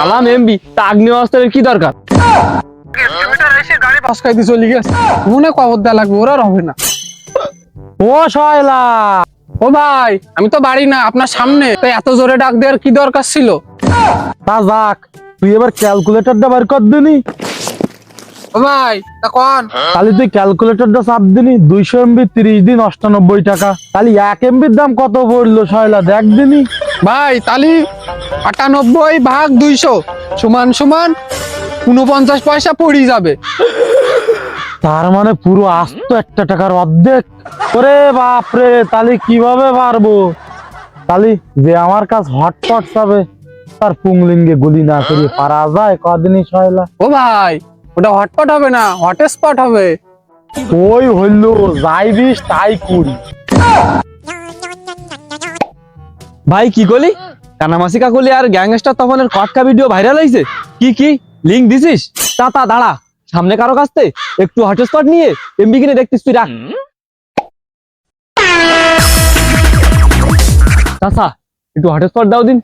সালাম এমবি তা আগ্নেয়াস্ত্রের কি দরকার? গাড়ি পাশকাই দিয়ে চলে গেছে, মনে কবর দেওয়া লাগবে, ওরা হবে না। ও শয়লা, ও ভাই, আমি তো বাড়ি না, আপনার সামনে, তো এত জোরে ডাক দেওয়ার কি দরকার ছিল? তা যাক, তুই এবার ক্যালকুলেটরটা বার কর দিনি। ও ভাই, তা কোন তাহলে তুই ক্যালকুলেটরটা চাপ দিনি। 200 এমবি 30 দিন 98 টাকা। তাহলে 1 এমবির দাম কত পড়লো শয়লা, দেখ দিনি। ভাই, তালি 98 ভাগ 200 সমান সমান 49 পয়সা পড়ি যাবে। তার মানে পুরো আস্ত 1 টাকার অর্ধেক। ওরে বাপরে, তাহলে কিভাবে পারবো? তাহলে যে আমার কাছে হটপট যাবে তার পুংলিঙ্গে গুলি না করিয়ে পারা যায় কদিনই শয়লা? ও ভাই, ওটা হটপট হবে না, হটস্পট হবে। ওই হইলো, যাই বিষ তাই কুড়ি। ভাই কি করলি? কানামাসি কাকুলি আর গ্যাংস্টার তপনের কটকা ভিডিও ভাইরাল হয়েছে। কি লিংক দিছিস? তা দাঁড়া, সামনে কারো কাছে একটু হটস্পট নিয়ে এমবি কিনে দেখতিস তুই, রাখ। চাচা একটু হটস্পট দাও দিন।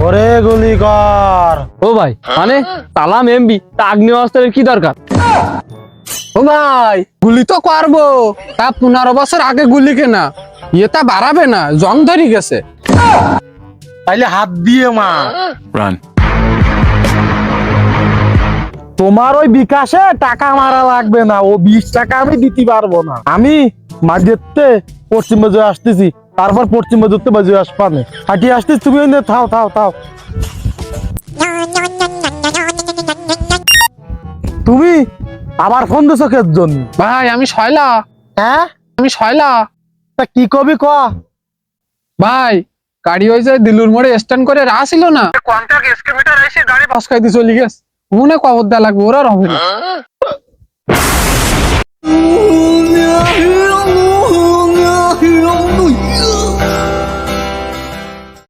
ওরে গুলি কর। ও ভাই, মানে সালাম এমবি তা আগ্নেয়াস্ত্রের কি দরকার? ও ভাই, গুলি তো করবো, তা 15 বছর আগে গুলি কেনা, এটা বাড়াবে না, জং ধরে গেছে। তাইলে হাত দিয়ে মা তোমার ওই বিকাশে টাকা মারা লাগবে না, ও 20 টাকা আমি দিতে পারবো না। আমি মাঝেতে পশ্চিম বাজু আসতেছি, তারপর পশ্চিম বাজুতে বাজু আসবানে হাঁটিয়ে আসতেছি, তুমি ওই থাও। তুমি আবার ফোন দিছো কের জন্য? ভাই, আমি শয়লা। হ্যাঁ, আমি শয়লা। তা কি কবি ক। ভাই, গাড়ি ওই যে দিলুর মোড়ে স্ট্যান্ড করে রাখছিল না, কন্টাক্ট এক্সকেভেটর এসে গাড়ি পাশকাই দিয়ে চলে গেছে, মনে কবর দেওয়া লাগবে, ওরা হবে না।